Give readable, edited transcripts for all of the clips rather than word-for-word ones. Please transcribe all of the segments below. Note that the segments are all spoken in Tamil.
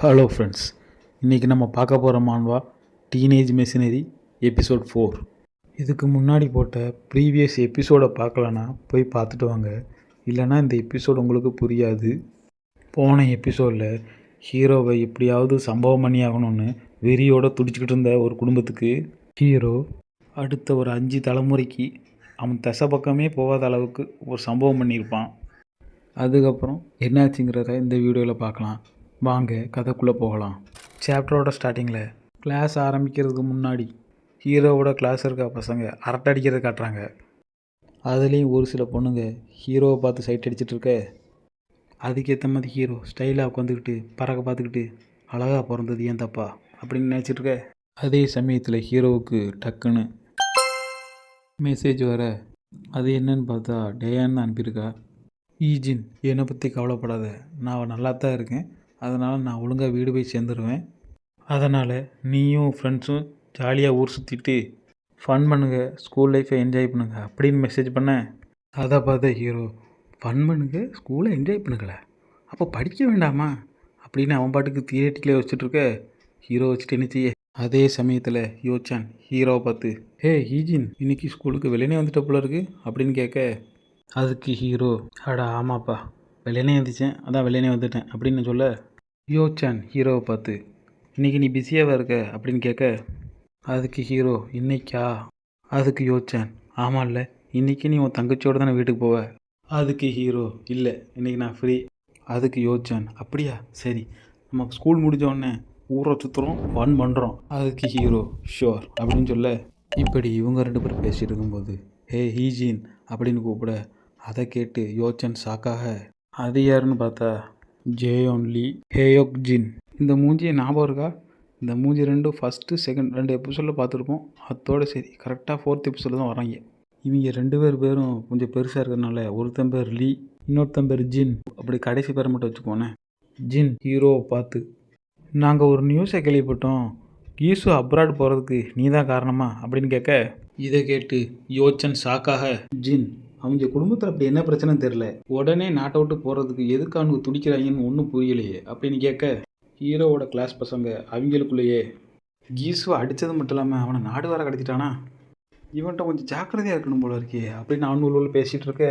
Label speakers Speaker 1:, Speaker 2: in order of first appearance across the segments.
Speaker 1: ஹலோ ஃப்ரெண்ட்ஸ், இன்றைக்கி நம்ம பார்க்க போகிற மான்வா டீனேஜ் மெஷினரி எபிசோட் 4. இதுக்கு முன்னாடி போட்ட ப்ரீவியஸ் எபிசோடை பார்க்கலன்னா போய் பார்த்துட்டு வாங்க, இல்லைனா இந்த எபிசோடு உங்களுக்கு புரியாது. போன எபிசோடில் ஹீரோவை எப்படியாவது சம்பவம் பண்ணி ஆகணும்னு வெறியோடு துடிச்சிக்கிட்டு இருந்த ஒரு குடும்பத்துக்கு ஹீரோ அடுத்த ஒரு 5 தலைமுறைக்கு அவன் தசை பக்கமே போகாத அளவுக்கு ஒரு சம்பவம் பண்ணியிருப்பான். அதுக்கப்புறம் என்னாச்சுங்கிறத இந்த வீடியோவில் பார்க்கலாம். வாங்க கதைக்குள்ளே போகலாம். சாப்டரோட ஸ்டார்டிங்கில் கிளாஸ் ஆரம்பிக்கிறதுக்கு முன்னாடி ஹீரோவோட கிளாஸ் இருக்க பசங்க அரட்டை அடிக்கிறத காட்டுறாங்க. அதுலேயும் ஒரு சில பொண்ணுங்க ஹீரோவை பார்த்து சைட் அடிச்சிட்டு இருக்க, அதுக்கேற்ற மாதிரி ஹீரோ ஸ்டைலாக உட்காந்துக்கிட்டு பறக்க பார்த்துக்கிட்டு அழகாக பிறந்தது ஏன் தப்பா அப்படின்னு நினச்சிட்டு இருக்க. அதே சமயத்தில் ஹீரோவுக்கு டக்குன்னு மெசேஜ் வர, அது என்னன்னு பார்த்தா டேயான்னு அனுப்பியிருக்கா. ஈஜின், என்னை பற்றி கவலைப்படாத, நான் நல்லா தான் இருக்கேன், அதனால் நான் ஒழுங்காக வீடு போய் சேர்ந்துருவேன். அதனால் நீயும் ஃப்ரெண்ட்ஸும் ஜாலியாக ஊர் சுற்றிட்டு ஃபன் பண்ணுங்கள், ஸ்கூல் லைஃப்பை என்ஜாய் பண்ணுங்கள் அப்படின்னு மெசேஜ் பண்ணேன். அதை பார்த்த ஹீரோ, ஃபன் பண்ணுங்கள், ஸ்கூலை என்ஜாய் பண்ணுங்களே, அப்போ படிக்க வேண்டாமா அப்படின்னு அவன் பாட்டுக்கு தியேட்டிக்கலே வச்சுட்ருக்க. ஹீரோ வச்சுட்டு என்ன செய்ய. அதே சமயத்தில் யோச்சான் ஹீரோவை பார்த்து, ஹே ஈஜின், இன்றைக்கி ஸ்கூலுக்கு வெளியே வந்துட்ட போல இருக்கு அப்படின்னு கேட்க, அதுக்கு ஹீரோ, அடா ஆமாப்பா, வெளியே வந்துச்சேன், அதான் வெளியே வந்துட்டேன் அப்படின்னு சொல்ல, யோச்சான் ஹீரோவை பார்த்து, இன்றைக்கி நீ பிஸியாக இருக்க அப்படின்னு கேட்க, அதுக்கு ஹீரோ, இன்னைக்கா? அதுக்கு யோச்சான், ஆமாம் இல்லை, இன்றைக்கி நீ உன் தங்கச்சியோடு தானே வீட்டுக்கு போவ. அதுக்கு ஹீரோ, இல்லை இன்றைக்கி நான் ஃப்ரீ. அதுக்கு யோச்சான், அப்படியா, சரி, நம்ம ஸ்கூல் முடிஞ்சோடனே ஊரை சுற்றுறோம், ஃபன் பண்ணுறோம். அதுக்கு ஹீரோ, ஷோர் அப்படின்னு சொல்ல, இப்படி இவங்க 2 பேரும் பேசிகிட்டு இருக்கும்போது ஹே ஹீஜின் அப்படின்னு கூப்பிட, அதை கேட்டு யோச்சான் ஷாக்காக, அது யாருன்னு பார்த்தா ஜேயோன் லீ ஹேயோக் ஜின். இந்த மூஞ்சியை ஞாபகம் இருக்கா? இந்த மூஞ்சி 2 ஃபஸ்ட்டு செகண்ட் 2 எபிசோடில் பார்த்துருப்போம். அதோடு சரி கரெக்டாக 4th எபிசோடில் தான் வராங்க. இவங்க 2 பேரும் கொஞ்சம் பெருசாக இருக்கிறதுனால ஒருத்தன் பேர் லீ, இன்னொருத்தன் பேர் ஜின், அப்படி கடைசி பேரை மட்டும் வச்சுக்கோனே. ஜின் ஹீரோவை பார்த்து, நாங்கள் ஒரு நியூஸை கேள்விப்பட்டோம், கீசு அப்ராட் போகிறதுக்கு நீ தான் காரணமா அப்படின்னு கேட்க, இதை கேட்டு யோச்சன் ஷாக்காக, ஜின் அவங்க குடும்பத்தில் அப்படி என்ன பிரச்சனைன்னு தெரில, உடனே நாட்டை விட்டு போகிறதுக்கு எதுக்கு அவங்க துடிக்கிறாங்கன்னு ஒன்றும் புரியலையே அப்படின்னு கேட்க, ஹீரோவோட கிளாஸ் பசங்க அவங்களுக்குள்ளேயே, கீசுவை அடித்தது மட்டும் இல்லாமல் அவனை நாடு வர கடத்திட்டானா, இவன்கிட்ட கொஞ்சம் ஜாக்கிரதையாக இருக்கணும் போல இருக்கே அப்படின்னு அவனுள்ள பேசிகிட்டு இருக்க.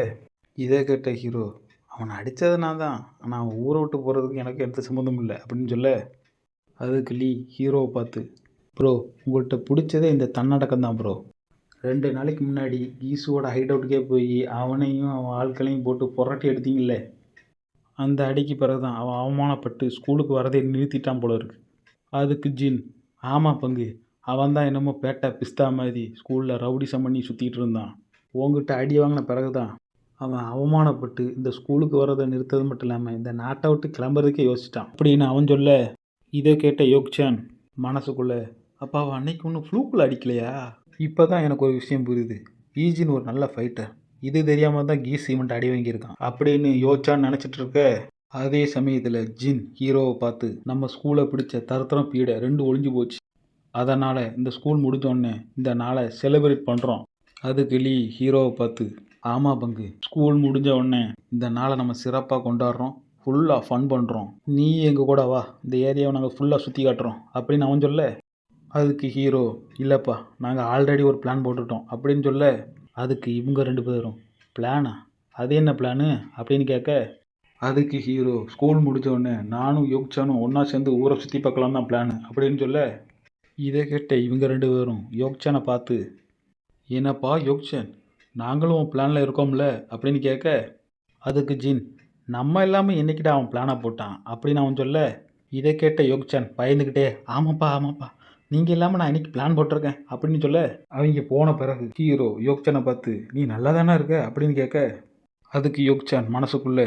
Speaker 1: இதை கேட்ட ஹீரோ, அவனை அடித்தது நான் தான், ஆனால் அவன் ஊரை விட்டு போகிறதுக்கு எனக்கு எந்த சம்மந்தமும் இல்லை அப்படின்னு சொல்ல, அதுக்கு லீ ஹீரோவை பார்த்து, ப்ரோ உங்கள்கிட்ட பிடிச்சதே இந்த தன்னடக்கம் தான் ப்ரோ. 2 நாளைக்கு முன்னாடி கீசுவோட ஹைட் அவுட்டுக்கே போய் அவனையும் அவன் ஆட்களையும் போட்டு புரட்டி எடுத்தீங்கல்ல, அந்த அடிக்கு பிறகு தான் அவன் அவமானப்பட்டு ஸ்கூலுக்கு வரதே நிறுத்திட்டான் போல இருக்கு. அதுக்கு ஜின், ஆமாம் பங்கு, அவன் தான் என்னமோ பேட்டை பிஸ்தா மாதிரி ஸ்கூலில் ரவுடிசம் பண்ணி சுற்றிட்டு இருந்தான். உங்ககிட்ட அடி வாங்கின பிறகு தான் அவன் அவமானப்பட்டு இந்த ஸ்கூலுக்கு வரதை நிறுத்தது மட்டும் இல்லாமல் இந்த நாட்டை விட்டு கிளம்புறதுக்கே யோசிச்சிட்டான் அப்படின்னு அவன் சொல்ல, இதை கேட்ட யோக்சான் மனசுக்குள்ளே, அப்போ அவன் அன்னைக்கு ஒன்றும் ஃப்ளூக்குள்ளே அடிக்கலையா? இப்போ தான் எனக்கு ஒரு விஷயம் புரியுது, ஈஜின் ஒரு நல்ல ஃபைட்டர், இது தெரியாமல் தான் கீஸ் இவன்ட்டு அடி வாங்கியிருக்கான் அப்படின்னு யோச்சான்னு நினச்சிட்டு இருக்க. அதே சமயத்தில் ஜின் ஹீரோவை பார்த்து, நம்ம ஸ்கூலை பிடிச்ச தரத்தரம் பீடை 2 ஒழிஞ்சு போச்சு, அதனால் இந்த ஸ்கூல் முடிஞ்சோடனே இந்த நாளை செலிப்ரேட் பண்ணுறோம். அதுக்கு லீ ஹீரோவை பார்த்து, ஆமாம் பங்கு, ஸ்கூல் முடிஞ்ச உடனே இந்த நாளை நம்ம சிறப்பாக கொண்டாடுறோம், ஃபுல்லாக ஃபன் பண்ணுறோம், நீ எங்கள் கூட வா, இந்த ஏரியாவை நாங்கள் ஃபுல்லாக சுற்றி காட்டுறோம் அப்படின்னு அவன் சொல்ல, அதுக்கு ஹீரோ, இல்லைப்பா நாங்கள் ஆல்ரெடி ஒரு பிளான் போட்டுட்டோம் அப்படின்னு சொல்ல, அதுக்கு இவங்க 2 பேரும், பிளானா, அது என்ன பிளானு அப்படின்னு கேட்க, அதுக்கு ஹீரோ, ஸ்கூல் முடித்தோடனே நானும் யோக்சானும் ஒன்றா சேர்ந்து ஊரை சுற்றி பார்க்கலாம் தான் பிளானு அப்படின்னு சொல்ல, இதை கேட்ட இவங்க 2 பேரும் யோக்சானை பார்த்து, என்னப்பா யோக்சான், நாங்களும் உன் பிளானில் இருக்கோம்ல அப்படின்னு கேட்க, அதுக்கு ஜின், நம்ம இல்லாமல் என்னைக்கிட்ட அவன் பிளானை போட்டான் அப்படின்னு அவன் சொல்ல, இதை கேட்ட யோக்சான் பயந்துக்கிட்டே, ஆமாப்பா நீங்கள் இல்லாமல் நான் இன்றைக்கி பிளான் போட்டிருக்கேன் அப்படின்னு சொல்ல, அவங்க போன பிறகு ஹீரோ யோக்சானை பார்த்து, நீ நல்லா தானே இருக்க அப்படின்னு கேட்க, அதுக்கு யோக்சான் மனசுக்குள்ளே,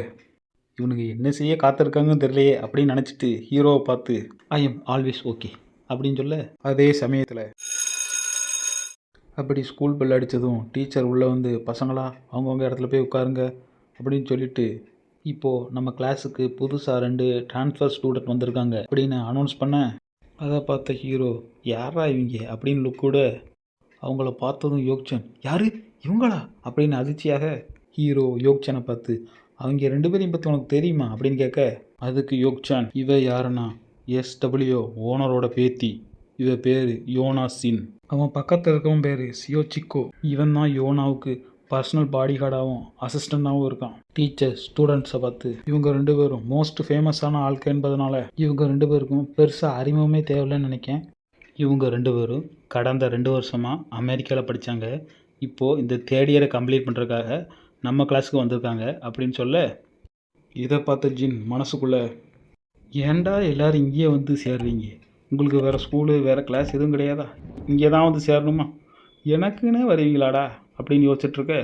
Speaker 1: இவனுக்கு என்ன செய்ய காத்திருக்காங்கன்னு தெரியலையே அப்படின்னு நினச்சிட்டு ஹீரோவை பார்த்து, ஐ எம் ஆல்வேஸ் ஓகே அப்படின்னு சொல்ல, அதே சமயத்தில் அப்படி ஸ்கூல் பெல் அடித்ததும் டீச்சர் உள்ளே வந்து, பசங்களா அவங்கவுங்க இடத்துல போய் உட்காருங்க அப்படின்னு சொல்லிட்டு, இப்போது நம்ம கிளாஸுக்கு புதுசாக 2 ட்ரான்ஸ்ஃபர் ஸ்டூடெண்ட் வந்திருக்காங்க அப்படின்னு அனௌன்ஸ் பண்ண, அதை பார்த்த ஹீரோ, யாரா இவங்க அப்படின்னு லுக்கூட, அவங்கள பார்த்ததும் யோக்சான், யார் இவங்களா அப்படின்னு அதிர்ச்சியாக ஹீரோ யோக்சானை பார்த்து, அவங்க 2 பேரையும் பற்றி உனக்கு தெரியுமா அப்படின்னு கேட்க, அதுக்கு யோக்சான், இவ யாருன்னா எஸ்டபிள்யூ ஓனரோட பேத்தி. இவ பேர் யோனா சின். அவன் பக்கத்தில் இருக்கவன் பேர் சியோச்சிக்கோ. இவன் தான் யோனாவுக்கு பர்சனல் பாடி கார்டாகவும் அசிஸ்டண்ட்டாகவும் இருக்கான். டீச்சர் ஸ்டூடெண்ட்ஸை பார்த்து இவங்க 2 பேரும் மோஸ்ட் ஃபேமஸான ஆட்கள் என்பதனால இவங்க 2 பேருக்கும் பெருசாக அறிமுகமே தேவையில்லைன்னு நினைக்கேன். இவங்க 2 பேரும் கடந்த 2 வருஷமாக அமெரிக்காவில் படித்தாங்க. இப்போது இந்த தேர்ட் இயரை கம்ப்ளீட் பண்ணுறதுக்காக நம்ம கிளாஸுக்கு வந்திருக்காங்க அப்படின்னு சொல்ல, இதை பார்த்த ஜின் மனசுக்குள்ளே, ஏன்டா எல்லோரும் இங்கேயே வந்து சேர்றீங்க? உங்களுக்கு வேறு ஸ்கூலு வேறு கிளாஸ் எதுவும் கிடையாதா? இங்கே தான் வந்து சேரணுமா? எனக்குன்னே வருவீங்களாடா அப்படின்னு யோசிச்சுட்ருக்க.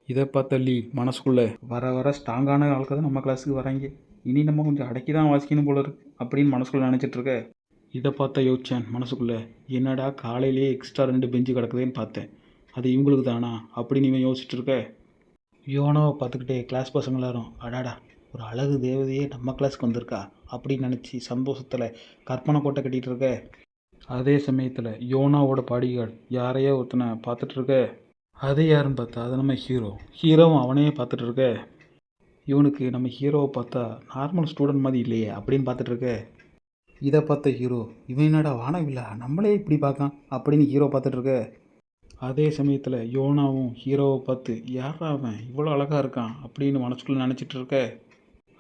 Speaker 1: இதை பார்த்த லீ மனசுக்குள்ளே, வர வர ஸ்ட்ராங்கான ஆளுக்கு தான் நம்ம கிளாஸுக்கு வராங்க, இனி நம்ம கொஞ்சம் அடக்கி தான் வாசிக்கணும் போல இருக்கு அப்படின்னு மனசுக்குள்ளே நினச்சிட்ருக்க. இதை பார்த்த யோசிச்சேன் மனசுக்குள்ளே, என்னடா காலையிலேயே எக்ஸ்ட்ரா 2 பெஞ்சு கிடக்குதுன்னு பார்த்தேன், அது இவங்களுக்கு தானா அப்படின்னு இவன் யோசிச்சுட்ருக்க. யோனாவை பார்த்துக்கிட்டே கிளாஸ் பசங்க எல்லாரும், அடாடா ஒரு அழகு தேவதையே நம்ம கிளாஸுக்கு வந்திருக்கா அப்படின்னு நினச்சி சந்தோஷத்தில் கற்பனை கோட்டை கட்டிகிட்டு இருக்க. அதே சமயத்தில் யோனாவோட பாடிகார்டு யாரையோ ஒருத்தனை பார்த்துட்ருக்க. அது யாருன்னு பார்த்தா அது நம்ம ஹீரோவும் அவனையே பார்த்துட்டு இருக்க. இவனுக்கு நம்ம ஹீரோவை பார்த்தா நார்மல் ஸ்டூடெண்ட் மாதிரி இல்லையே அப்படின்னு பார்த்துட்ருக்க. இதை பார்த்த ஹீரோ, இவன் என்னடா வானவில்லா நம்மளே இப்படி பார்க்கான் அப்படின்னு ஹீரோ பார்த்துட்ருக்க. அதே சமயத்தில் யோனாவும் ஹீரோவை பார்த்து, யாரா அவன் இவ்வளோ அழகாக இருக்கான் அப்படின்னு மனசுக்குள்ளே நினச்சிட்டு இருக்க.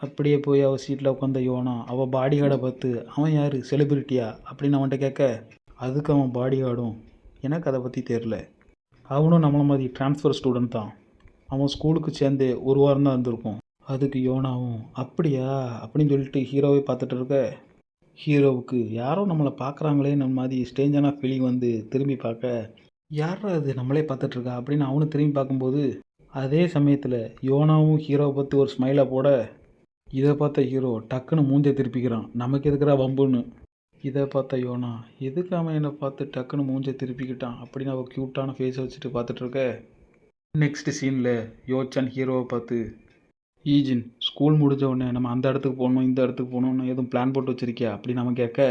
Speaker 1: அப்படியே போய் அவள் சீட்டில் உட்காந்த யோனா அவள் பாடிகார்டை பார்த்து, அவன் யார் செலிபிரிட்டியா அப்படின்னு அவன்கிட்ட கேட்க, அதுக்கு அவன் பாடிகார்டும், எனக்கு அதை பற்றி தெரில, அவனும் நம்மளை மாதிரி ட்ரான்ஸ்ஃபர் ஸ்டூடெண்ட் தான், அவன் ஸ்கூலுக்கு சேர்ந்து 1 வாரம் தான் இருந்திருக்கும். அதுக்கு யோனாவும், அப்படியா அப்படின்னு சொல்லிட்டு ஹீரோவை பார்த்துட்டு இருக்க. ஹீரோவுக்கு யாரோ நம்மளை பார்க்குறாங்களே நம்ம மாதிரி ஸ்டேஞ்சான ஃபீலிங் வந்து திரும்பி பார்க்க, யாரா அது நம்மளே பார்த்துட்ருக்கா அப்படின்னு அவனும் திரும்பி பார்க்கும்போது, அதே சமயத்தில் யோனாவும் ஹீரோவை பார்த்து ஒரு ஸ்மைலை போட, இதை பார்த்த ஹீரோ டக்குன்னு மூஞ்சை திருப்பிக்கிறான், நமக்கு எதுக்குறா வம்புன்னு. இதை பார்த்த யோனா, எதுக்கு அவன் என்னை பார்த்து டக்குன்னு மூஞ்சை திருப்பிக்கிட்டான் அப்படின்னு அவள் க்யூட்டான ஃபேஸை வச்சுட்டு பார்த்துட்ருக்க. நெக்ஸ்ட் சீனில் யோச்சன் ஹீரோவை பார்த்து, ஈஜின் ஸ்கூல் முடிஞ்ச உடனே நம்ம அந்த இடத்துக்கு போகணும் இந்த இடத்துக்கு போகணுன்னு எதுவும் பிளான் போட்டு வச்சுருக்கியா அப்படின்னு அவன் கேட்க,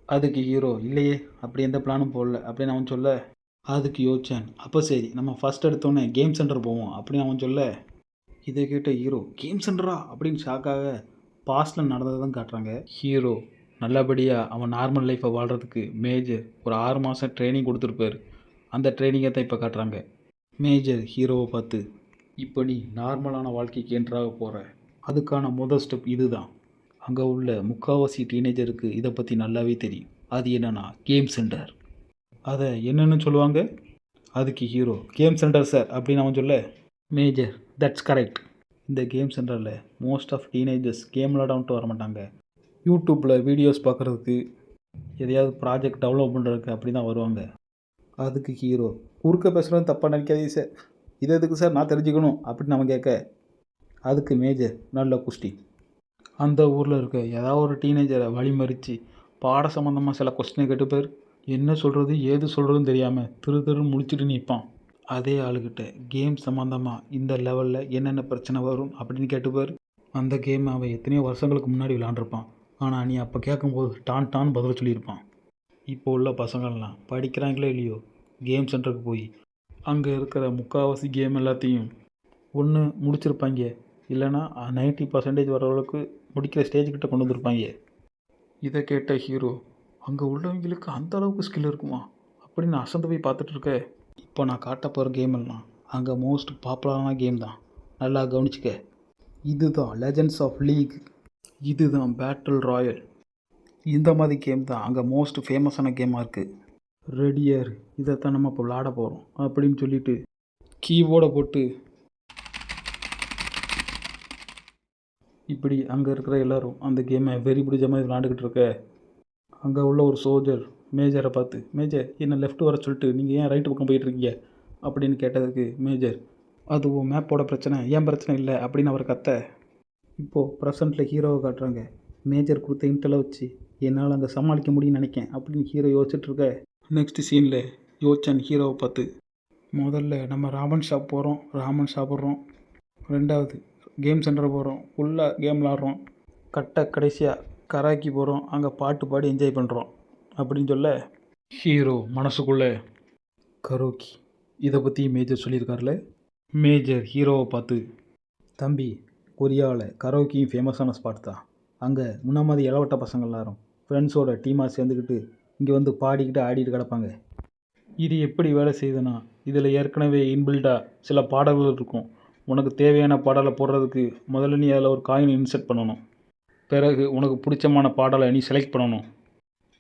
Speaker 1: அதுக்கு ஹீரோ, இல்லையே அப்படி எந்த பிளானும் போடல அப்படின்னு அவன் சொல்ல. அதுக்கு யோச்சன், அப்போ சரி நம்ம ஃபஸ்ட் எடுத்தோடனே கேம் சென்டர் போவோம் அப்படின்னு அவன் சொல்ல. இதை கேட்ட ஹீரோ, கேம் சென்டரா அப்படின்னு ஷாக்காக பாஸ்டில் நடந்ததை தான் காட்டுறாங்க. ஹீரோ நல்லபடியாக அவன் நார்மல் லைஃப்பை வாழ்கிறதுக்கு மேஜர் ஒரு 6 மாதம் ட்ரைனிங் கொடுத்துருப்பார். அந்த ட்ரைனிங்கை தான் இப்போ காட்டுறாங்க. மேஜர் ஹீரோவை பார்த்து, இப்போ நீ நார்மலான வாழ்க்கைக்கு என்ட்ராக போகிற, அதுக்கான முதல் ஸ்டெப் இது தான். அங்கே உள்ள முக்கால்வாசி டீனேஜருக்கு இதை பற்றி நல்லாவே தெரியும். அது என்னென்னா கேம் சென்டர். அதை என்னென்னு சொல்லுவாங்க? அதுக்கு ஹீரோ, கேம் சென்டர் சார் அப்படின்னு அவன் சொல்ல. Major, that's correct. இந்த கேம் சென்டரில் மோஸ்ட் ஆஃப் டீனேஜர்ஸ் கேம் விளாடாமட்டு வர மாட்டாங்க, யூடியூப்பில் வீடியோஸ் பார்க்குறதுக்கு, எதையாவது ப்ராஜெக்ட் டெவலப் பண்ணுறதுக்கு அப்படி தான் வருவாங்க. அதுக்கு ஹீரோ, குறுக்க பேசுகிறது தப்பாக நினைக்காதீங்க சார், இது எதுக்கு சார் நான் தெரிஞ்சுக்கணும் அப்படின்னு நம்ம கேட்க. அதுக்கு மேஜர், நல்ல குஸ்டி, அந்த ஊரில் இருக்க ஏதாவது ஒரு டீனேஜரை வழிமறித்து பாட சம்மந்தமாக சில கொஸ்டினை கேட்டுப்பார், என்ன சொல்கிறது ஏது சொல்கிறதுன்னு தெரியாமல் திருன்னு முழிச்சிட்டு நிற்பான். அதே ஆளுக்கிட்ட கேம் சம்மந்தமாக இந்த லெவலில் என்னென்ன பிரச்சனை வரும் அப்படின்னு கேட்டுப்பார். அந்த கேம் அவன் எத்தனையோ வருஷங்களுக்கு முன்னாடி விளாண்டுருப்பான், ஆனால் நீ அப்போ கேட்கும்போது டான் பதில் சொல்லியிருப்பான். இப்போ உள்ள பசங்கள்லாம் படிக்கிறாங்களோ இல்லையோ கேம் சென்டருக்கு போய் அங்கே இருக்கிற முக்கால்வாசி கேம் எல்லாத்தையும் ஒன்று முடிச்சிருப்பாங்க, இல்லைனா 90% வர அளவுக்கு முடிக்கிற ஸ்டேஜ்கிட்ட கொண்டு வந்திருப்பாங்க. இதை கேட்ட ஹீரோ, அங்கே உள்ளவங்களுக்கு அந்த அளவுக்கு ஸ்கில் இருக்குமா அப்படின்னு அசந்து போய் பார்த்துட்ருக்க. இப்போ நான் காட்ட போகிற கேம் எல்லாம் அங்கே மோஸ்ட் பாப்புலரான கேம் தான், நல்லா கவனிச்சுக்க. இதுதான் லெஜெண்ட்ஸ் ஆஃப் லீக், இதுதான் பேட்டில் ராயல், இந்த மாதிரி கேம் தான் அங்கே மோஸ்ட் ஃபேமஸான கேமாக இருக்குது. ரெடியர், இதைத்தான் நம்ம இப்போ விளாட போகிறோம் அப்படின்னு சொல்லிட்டு கீபோர்டை போட்டு இப்படி அங்கே இருக்கிற எல்லோரும் அந்த கேமை வெறி பிடிச்ச மாதிரி விளாண்டுக்கிட்டு இருக்க. அங்கே உள்ள ஒரு சோல்ஜர் மேஜரை பார்த்து, மேஜர் என்னை லெஃப்ட் வர சொல்லிட்டு நீங்கள் ஏன் ரைட்டு பக்கம் போயிட்டுருக்கீங்க அப்படின்னு கேட்டதுக்கு மேஜர், அது உன் மேப்போட பிரச்சனை, ஏன் பிரச்சனை இல்லை அப்படின்னு அவர் கத்த. இப்போது ப்ரெசண்ட்டில் ஹீரோவை காட்டுறாங்க. மேஜர் கொடுத்த இன்டலை வச்சு என்னால் அங்கே சமாளிக்க முடியும்னு நினைக்கேன் அப்படின்னு ஹீரோ யோசிச்சுட்ருக்க. நெக்ஸ்ட் சீனில் யோச்சன் ஹீரோவை பார்த்து, முதல்ல நம்ம ராமன் ஷாப் போகிறோம், ராமன் சாப்பிட்றோம், ரெண்டாவது கேம் சென்டர் போகிறோம், ஃபுல்லாக கேம் விளாட்றோம், கடைசியாக கராக்கி போகிறோம், அங்கே பாட்டு பாடி என்ஜாய் பண்ணுறோம் அப்படின்னு சொல்ல. ஹீரோ மனசுக்குள்ளே, கரோக்கி இதை பற்றி மேஜர் சொல்லியிருக்காருல. மேஜர் ஹீரோவை பார்த்து, தம்பி கொரியாவில் கரோக்கியும் ஃபேமஸான ஸ்பாட் தான், அங்கே முன்ன மாதிரி இளவட்ட பசங்க எல்லாரும் ஃப்ரெண்ட்ஸோட டீமாக சேர்ந்துக்கிட்டு இங்கே வந்து பாடிக்கிட்டு ஆடிட்டு கிடப்பாங்க. இது எப்படி வேலை செய்யுதுன்னா, இதில் ஏற்கனவே இன்பில்டாக சில பாடல்கள் இருக்கும். உனக்கு தேவையான பாடலை போடுறதுக்கு முதல்ல நீ அதில் ஒரு காயின் இன்செர்ட் பண்ணணும். பிறகு உனக்கு பிடிச்சமான பாடலை நீ செலக்ட் பண்ணணும்.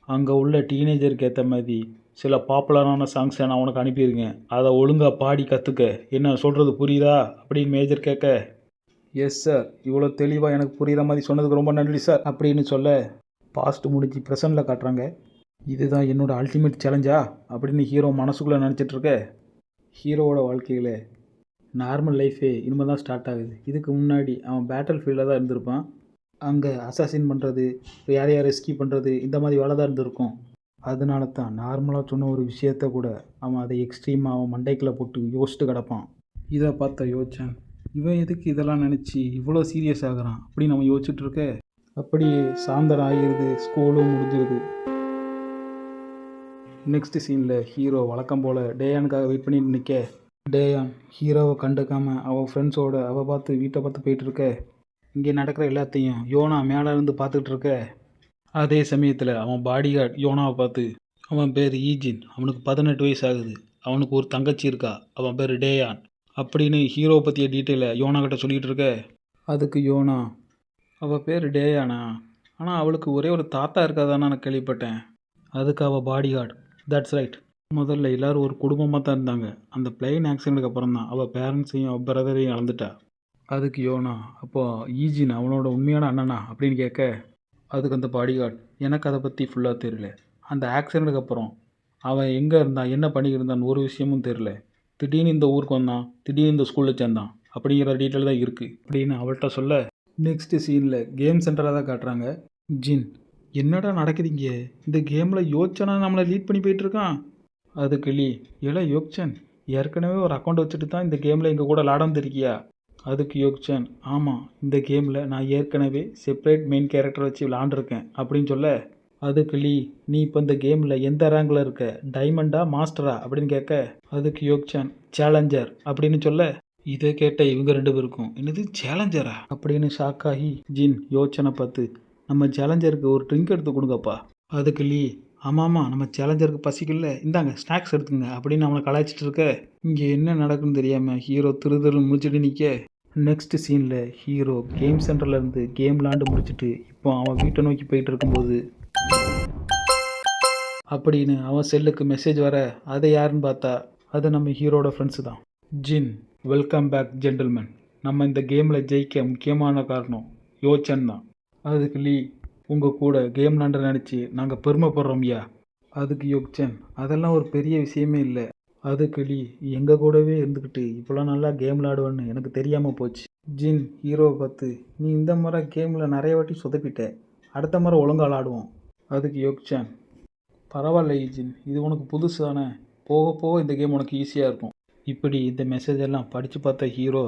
Speaker 1: அங்கே உள்ள டீனேஜருக்கு ஏற்ற மாதிரி சில பாப்புலரான சாங்ஸை நான் உனக்கு அனுப்பியிருக்கேன். அதை ஒழுங்காக பாடி கற்றுக்க. என்ன சொல்கிறது புரியுதா அப்படின்னு மேஜர் கேட்க, எஸ் சார், இவ்வளோ தெளிவாக எனக்கு புரிகிற மாதிரி சொன்னதுக்கு ரொம்ப நன்றி சார் அப்படின்னு சொல்ல, பாஸ்ட் முடிஞ்சு ப்ரெசண்டில் காட்டுறாங்க. இதுதான் என்னோடய அல்டிமேட் சேலஞ்சா அப்படின்னு ஹீரோ மனசுக்குள்ளே நினச்சிட்ருக்க. ஹீரோவோட வாழ்க்கையில் நார்மல் லைஃபே இனிமேல் தான் ஸ்டார்ட் ஆகுது. இதுக்கு முன்னாடி அவன் பேட்டில் ஃபீல்டில் தான் இருந்திருப்பான். அங்கே அசாசின் பண்ணுறது, யாரையா ரெஸ்கியூ பண்ணுறது, இந்த மாதிரி வேலை தான் இருந்திருக்கும். அதனால தான் நார்மலாக சொன்ன ஒரு விஷயத்த கூட அவன் அதை எக்ஸ்ட்ரீமாக அவன் மண்டைக்குள்ளே போட்டு யோசிச்சுட்டு கிடப்பான். இதை பார்த்த யோசிச்சான், இவன் எதுக்கு இதெல்லாம் நினச்சி இவ்வளோ சீரியஸ் ஆகுறான் அப்படின்னு அவன் யோசிச்சுட்டு இருக்க. அப்படியே சாயந்தரம் ஆகிடுது, ஸ்கூலும் முடிஞ்சிருது. நெக்ஸ்ட் சீனில் ஹீரோ வழக்கம் போல் டேயானுக்காக வெயிட் பண்ணிட்டு நிற்க, டேயான் ஹீரோவை கண்டுக்காமல் அவள் ஃப்ரெண்ட்ஸோட அவள் பார்த்து வீட்டை பார்த்து போயிட்டு இருக்க. இங்கே நடக்கிற எல்லாத்தையும் யோனா மேலே இருந்து பார்த்துக்கிட்டு இருக்க. அதே சமயத்தில் அவன் பாடிகார்ட் யோனாவை பார்த்து, அவன் பேர் ஈஜின், அவனுக்கு 18 வயசு ஆகுது, அவனுக்கு ஒரு தங்கச்சி இருக்கா, அவன் பேர் டேயான் அப்படின்னு ஹீரோவை பற்றிய டீட்டெயிலை யோனா கிட்ட சொல்லிகிட்டு இருக்க. அதுக்கு யோனா, அவள் பேர் டேயானா, ஆனால் அவளுக்கு ஒரே ஒரு தாத்தா இருக்காதான்னு நான் கேள்விப்பட்டேன். அதுக்கு அவள் பாடிகார்ட், தட்ஸ் ரைட், முதல்ல எல்லோரும் ஒரு குடும்பமாக தான் இருந்தாங்க. அந்த பிளைன் ஆக்சிடென்ட்டுக்கு அப்புறம் தான் அவள் பேரண்ட்ஸையும் அவள் பிரதரையும் இழந்துட்டா. அதுக்கு யோனா, அப்போது ஈஜின் அவனோட உண்மையான அண்ணனா அப்படின்னு கேட்க, அதுக்கு அந்த பாடிகார்ட், எனக்கு அதை பற்றி ஃபுல்லாக தெரியல. அந்த ஆக்சிடெண்ட்டுக்கு அப்புறம் அவன் எங்கே இருந்தான், என்ன பண்ணிக்கிருந்தான்னு ஒரு விஷயமும் தெரியல. திடீர்னு இந்த ஊருக்கு வந்தான், திடீர்னு இந்த ஸ்கூலில் சேர்ந்தான் அப்படிங்கிற டீட்டெயில் தான் இருக்குது அப்படின்னு அவள்கிட்ட சொல்ல. நெக்ஸ்ட் சீனில் கேம் சென்டராக தான் காட்டுறாங்க. ஜின், என்னடா நடக்குதுங்க, இந்த கேமில் யோச்சனா நம்மளை லீட் பண்ணி போயிட்டுருக்கான். அதுக்கு லீ, ஏல யோக்சன், ஏற்கனவே ஒரு அக்கௌண்ட் வச்சுட்டு தான் இந்த கேமில் எங்கள் கூட விளாட வந்துருக்கியா. அதுக்கு யோக்சன், ஆமாம், இந்த கேமில் நான் ஏற்கனவே செப்பரேட் மெயின் கேரக்டர் வச்சு விளாண்டுருக்கேன் அப்படின்னு சொல்ல. அதுக்கு லீ, நீ இப்போ இந்த கேமில் எந்த ரேங்கில் இருக்க, டைமண்டா மாஸ்டரா அப்படின்னு கேட்க. அதுக்கு யோக்சன், சேலஞ்சர் அப்படின்னு சொல்ல. இதை கேட்ட இவங்க 2 பேருக்கும், என்னது சேலஞ்சரா அப்படின்னு ஷாக் ஆகி ஜின் யோச்சனை பார்த்து, நம்ம சேலஞ்சருக்கு ஒரு ட்ரிங்க் எடுத்து கொடுங்கப்பா. அதுக்கு லீ, ஆமாம் நம்ம சேலஞ்சருக்கு பசிக்கல, இந்தாங்க ஸ்நாக்ஸ் எடுத்துங்க அப்படின்னு அவனை கலாய்ச்சிட்டு இருக்க. இங்கே என்ன நடக்குன்னு தெரியாமல் ஹீரோ திருதருன்னு முடிச்சுட்டு நிற்க. நெக்ஸ்ட் சீனில் ஹீரோ கேம் சென்டர்லேருந்து கேம் விளாண்டு முடிச்சுட்டு இப்போ அவன் வீட்டை நோக்கி போயிட்டு இருக்கும்போது அப்படின்னு அவன் செல்லுக்கு மெசேஜ் வர, அதை யாருன்னு பார்த்தா அது நம்ம ஹீரோட ஃப்ரெண்ட்ஸு தான். ஜின், வெல்கம் பேக் ஜென்டில்மேன், நம்ம இந்த கேமில் ஜெயிக்க முக்கியமான காரணம் யோச்சன் தான். அதுக்கு லீ, உங்கள் கூட கேம் விளாண்ட நினச்சி நாங்கள் பெருமைப்படுறோம்யா. அதுக்கு யோக்சன், அதெல்லாம் ஒரு பெரிய விஷயமே இல்லை. அதுக்கு லீ, எங்கள் கூடவே இருந்துக்கிட்டு இவ்வளோ நல்லா கேம் விளாடுவேன்னு எனக்கு தெரியாமல் போச்சு. ஜின் ஹீரோவை பார்த்து, நீ இந்த முறை கேமில் நிறைய வாட்டி சொதப்பிட்ட, அடுத்த முறை ஒழுங்காக விளாடுவோம். அதுக்கு யோக்சான், பரவாயில்ல ஜின், இது உனக்கு புதுசு தானே, போக போக இந்த கேம் உனக்கு ஈஸியாக இருக்கும். இப்படி இந்த மெசேஜ் எல்லாம் படித்து பார்த்த ஹீரோ,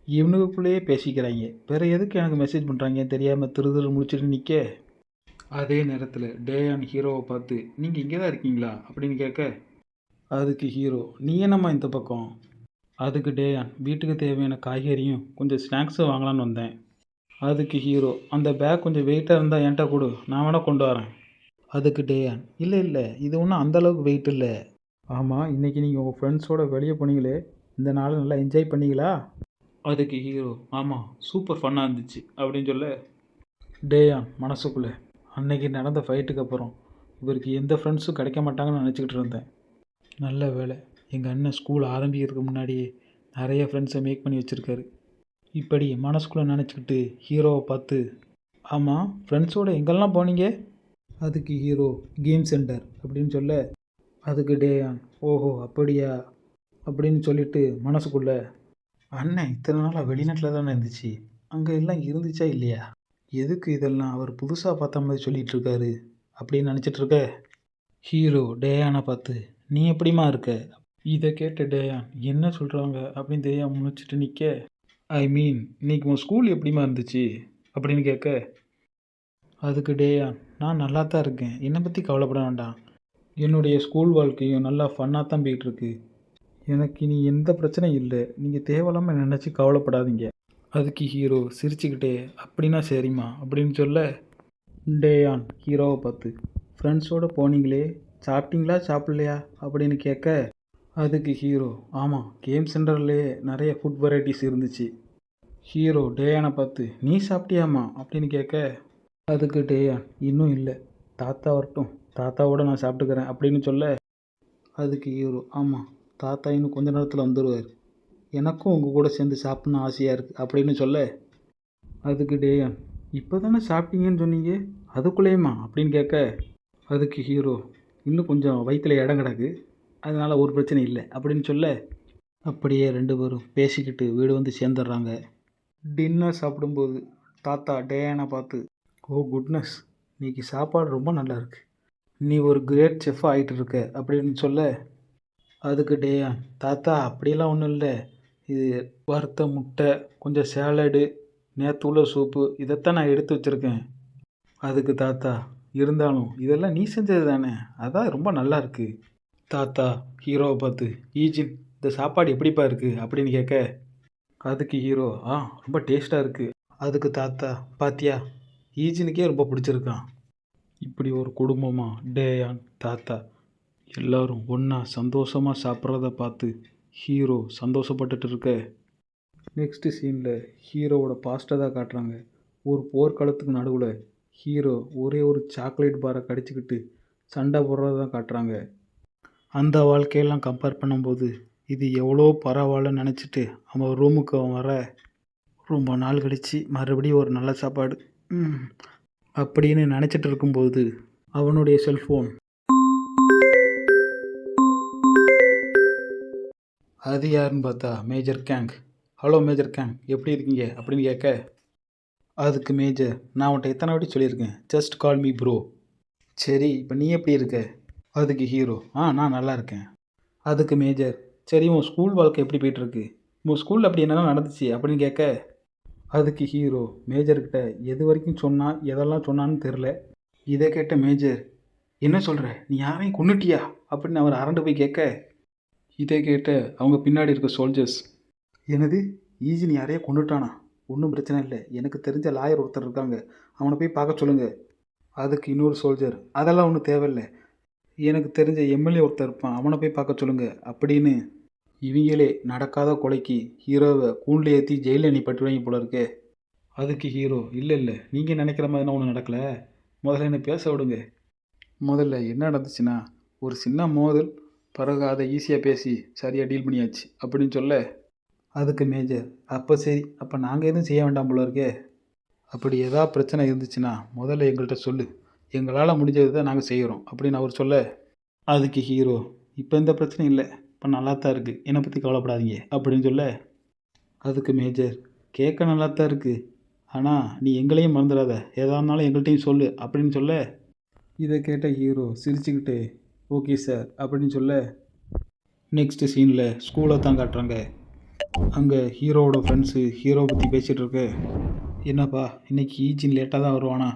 Speaker 1: இவனுக்குள்ளேயே பேசிக்கிறாங்க, வேறு எதுக்கு எனக்கு மெசேஜ் பண்ணுறாங்க தெரியாமல் திருதிரு முடிச்சுட்டு நிற்க. அதே நேரத்தில் டேயான் ஹீரோவை பார்த்து, நீங்கள் இங்கே தான் இருக்கீங்களா அப்படின்னு கேட்க. அதுக்கு ஹீரோ, நீ என்னம்மா இந்த பக்கம். அதுக்கு டேயான், வீட்டுக்கு தேவையான காய்கறியும் கொஞ்சம் ஸ்நாக்ஸும் வாங்கலான்னு வந்தேன். அதுக்கு ஹீரோ, அந்த பேக் கொஞ்சம் வெயிட்டாக இருந்தால் என்கிட்ட கொடு, நான் வேணால் கொண்டு வரேன். அதுக்கு டேயான், இல்லை இது ஒன்றும் அந்தளவுக்கு வெயிட் இல்லை. ஆமாம், இன்றைக்கி நீங்கள் உங்கள் ஃப்ரெண்ட்ஸோடு வெளியே போனீங்களே, இந்த நாளை நல்லா என்ஜாய் பண்ணீங்களா. அதுக்கு ஹீரோ, ஆமாம், சூப்பர் ஃபன்னாக இருந்துச்சு அப்படின்னு சொல்ல. டேயான் மனசுக்குள்ளே, அன்னைக்கு நடந்த ஃபைட்டுக்கு அப்புறம் இவருக்கு எந்த ஃப்ரெண்ட்ஸும் கிடைக்க மாட்டாங்கன்னு நினச்சிக்கிட்டு இருந்தேன். நல்ல வேலை, எங்கள் அண்ணன் ஸ்கூல் ஆரம்பிக்கிறதுக்கு முன்னாடியே நிறைய ஃப்ரெண்ட்ஸை மேக் பண்ணி வச்சுருக்காரு. இப்படி மனசுக்குள்ளே நினச்சிக்கிட்டு ஹீரோவை பார்த்து, ஆமாம், ஃப்ரெண்ட்ஸோடு எங்கெல்லாம் போனீங்க. அதுக்கு ஹீரோ, கேம் சென்டர் அப்படின்னு சொல்ல. அதுக்கு டேயான், ஓஹோ அப்படியா அப்படின்னு சொல்லிட்டு மனசுக்குள்ளே, அண்ணன் இத்தனை நாளாக வெளிநாட்டில் தானே இருந்துச்சு, அங்கே எல்லாம் இருந்துச்சா இல்லையா, எதுக்கு இதெல்லாம் அவர் புதுசாக பார்த்த மாதிரி சொல்லிகிட்டு இருக்காரு அப்படின்னு நினச்சிட்ருக்க. ஹீரோ டேயானை பார்த்து, நீ எப்படிமா இருக்க. இதை கேட்ட டேயான் என்ன சொல்கிறாங்க அப்படின்னு தெரியாமல் முடிச்சுட்டு நிற்க. ஐ மீன், இன்னைக்கு உன் ஸ்கூல் எப்படிமா இருந்துச்சு அப்படின்னு கேட்க. அதுக்கு டேயான், நான் நல்லா தான் இருக்கேன், என்னை பற்றி கவலைப்பட வேண்டாம், என்னுடைய ஸ்கூல் வாழ்க்கையும் நல்லா ஃபன்னாக தான் போயிட்டுருக்கு, எனக்கு இனி எந்த பிரச்சனையும் இல்லை, நீங்கள் தேவையில்லாமல் நினச்சி கவலைப்படாதீங்க. அதுக்கு ஹீரோ சிரிச்சுக்கிட்டே, அப்படின்னா சரிம்மா அப்படின்னு சொல்ல. டேயான் ஹீரோவை பார்த்து, ஃப்ரெண்ட்ஸோடு போனீங்களே, சாப்பிட்டீங்களா சாப்பிட்லையா அப்படின்னு கேட்க, அதுக்கு ஹீரோ, ஆமாம் கேம் சென்டர்லேயே நிறைய ஃபுட் வெரைட்டிஸ் இருந்துச்சு. ஹீரோ டேயானை பார்த்து, நீ சாப்பிட்டியாம்மா அப்படின்னு கேட்க, அதுக்கு டேயான், இன்னும் இல்லை, தாத்தா வரட்டும், தாத்தாவோட நான் சாப்பிட்டுக்கிறேன் அப்படின்னு சொல்ல, அதுக்கு ஹீரோ, ஆமாம் தாத்தா இன்னும் கொஞ்ச நேரத்தில் வந்துடுவார், எனக்கும் உங்கள் கூட சேர்ந்து சாப்பிட்ணும் ஆசையாக இருக்குது அப்படின்னு சொல்ல, அதுக்கு டேயான், இப்போ தானே சாப்பிட்டீங்கன்னு சொன்னீங்க, அதுக்குள்ளேயுமா அப்படின்னு கேட்க, அதுக்கு ஹீரோ, இன்னும் கொஞ்சம் வயிற்றில் இடம் கிடக்கு, அதனால் ஒரு பிரச்சனை இல்லை அப்படின்னு சொல்ல, அப்படியே ரெண்டு பேரும் பேசிக்கிட்டு வீடு வந்து சேர்ந்துடுறாங்க. டின்னர் சாப்பிடும்போது தாத்தா டேயானை பார்த்து, ஓ குட்னஸ், இன்னைக்கு சாப்பாடு ரொம்ப நல்லா இருக்கு, நீ ஒரு கிரேட் செஃப் ஆகிட்டு இருக்க அப்படின்னு சொல்ல, அதுக்கு டேயான், தாத்தா அப்படியெல்லாம் ஒன்றும் இல்லை, இது வறுத்த முட்டை, கொஞ்சம் சேலடு, நேற்று உள்ள சூப்பு, இதைத்தான் நான் எடுத்து வச்சுருக்கேன். அதுக்கு தாத்தா, இருந்தாலும் இதெல்லாம் நீ செஞ்சது தானே, அதான் ரொம்ப நல்லா இருக்கு. தாத்தா ஹீரோவை பார்த்து, ஈஜின் இந்த சாப்பாடு எப்படிப்பா இருக்குது அப்படின்னு கேட்க, அதுக்கு ஹீரோ, ரொம்ப டேஸ்ட்டாக இருக்குது. அதுக்கு தாத்தா, பாத்தியா ஈஜினுக்கே ரொம்ப பிடிச்சிருக்கான். இப்படி ஒரு குடும்பமாக டேயான் தாத்தா எல்லாரும் ஒன்றா சந்தோஷமாக சாப்பிட்றத பார்த்து ஹீரோ சந்தோஷப்பட்டுட்டு இருக்க, நெக்ஸ்ட் சீனில் ஹீரோவோட பாஸ்ட்டை தான் காட்டுறாங்க. ஒரு போர்க்களத்துக்கு நடுவில் ஹீரோ ஒரே ஒரு சாக்லேட் பாரை கடிச்சிக்கிட்டு சண்டை போடுறத தான் காட்டுறாங்க. அந்த வாழ்க்கையெல்லாம் கம்பேர் பண்ணும்போது இது எவ்வளோ பரவாயில்லன்னு நினச்சிட்டு அவன் ரூமுக்கு அவன் வர, ரொம்ப நாள் கழித்து மறுபடியும் ஒரு நல்ல சாப்பாடு அப்படின்னு நினச்சிட்டு இருக்கும்போது அவனுடைய செல்ஃபோன், அது யாருன்னு பார்த்தா major gang. Hello major gang, எப்படி இருக்கீங்க அப்படின்னு கேட்க, அதுக்கு மேஜர், நான் உன்ட்ட எத்தனை வாட்டி சொல்லியிருக்கேன், ஜஸ்ட் கால் மீ ப்ரோ. சரி இப்போ நீ எப்படி இருக்க? அதுக்கு ஹீரோ, நான் நல்லா இருக்கேன். அதுக்கு மேஜர், சரி உன் ஸ்கூல் வாழ்க்கை எப்படி போயிட்டுருக்கு, உன் ஸ்கூலில் அப்படி என்னென்ன நடந்துச்சு அப்படின்னு கேட்க, அதுக்கு ஹீரோ மேஜர்கிட்ட எது வரைக்கும் சொன்னான் எதெல்லாம் சொன்னான்னு தெரில. இதை கேட்ட மேஜர், என்ன சொல்கிற, நீ யாரையும் கொன்னுட்டியா அப்படின்னு அவர் அரண்டு போய் கேட்க, இதை கேட்ட அவங்க பின்னாடி இருக்க சோல்ஜர்ஸ், என்னது ஈஜின் யாரையோ கொண்டுட்டானா, ஒன்றும் பிரச்சனை இல்லை, எனக்கு தெரிஞ்ச லாயர் ஒருத்தர் இருக்காங்க, அவனை போய் பார்க்க சொல்லுங்கள். அதுக்கு இன்னொரு சோல்ஜர், அதெல்லாம் ஒன்றும் தேவையில்லை, எனக்கு தெரிஞ்ச எம்எல்ஏ ஒருத்தர் இருப்பான், அவனை போய் பார்க்க சொல்லுங்கள் அப்படின்னு இவங்களே நடக்காத கொலைக்கு ஹீரோவை கூண்டில் ஏற்றி ஜெயிலில் அனுப்பிட்டுவாங்க போல இருக்கே. அதுக்கு ஹீரோ, இல்லை இல்லை, நீங்கள் நினைக்கிற மாதிரினா ஒன்றும் நடக்கலை, முதல்ல என்னை பேச விடுங்க. முதல்ல என்ன நடந்துச்சுன்னா, ஒரு சின்ன மோதல், பிறகு அதை ஈஸியாக பேசி சரியாக டீல் பண்ணியாச்சு அப்படின்னு சொல்ல, அதுக்கு மேஜர், அப்போ சரி, அப்போ நாங்கள் எதுவும் செய்ய வேண்டாம் போல இருக்கே, அப்படி ஏதாவது பிரச்சனை இருந்துச்சுன்னா முதல்ல எங்கள்கிட்ட சொல்லு, எங்களால் முடிஞ்சது தான் நாங்கள் செய்கிறோம் அப்படின்னு அவர் சொல்ல, அதுக்கு ஹீரோ, இப்போ எந்த பிரச்சனையும் இல்லை, இப்போ நல்லா தான் இருக்குது, என்னை பற்றி கவலைப்படாதீங்க அப்படின்னு சொல்ல, அதுக்கு மேஜர், கேட்க நல்லா தான் இருக்குது, ஆனால் நீ எங்களையும் மறந்துடாத, எதாக இருந்தாலும் எங்கள்கிட்டையும் சொல்லு அப்படின்னு சொல்ல, இதை கேட்ட ஹீரோ சிரிச்சுக்கிட்டு ஓகே சார் அப்படின்னு சொல்ல, நெக்ஸ்ட்டு சீனில் ஸ்கூலை தான் காட்டுறாங்க. அங்கே ஹீரோவோட ஃப்ரெண்ட்ஸு ஹீரோவை பற்றி பேசிகிட்டு இருக்கு. என்னப்பா இன்றைக்கி ஈஜின் லேட்டாக தான் வருவானா,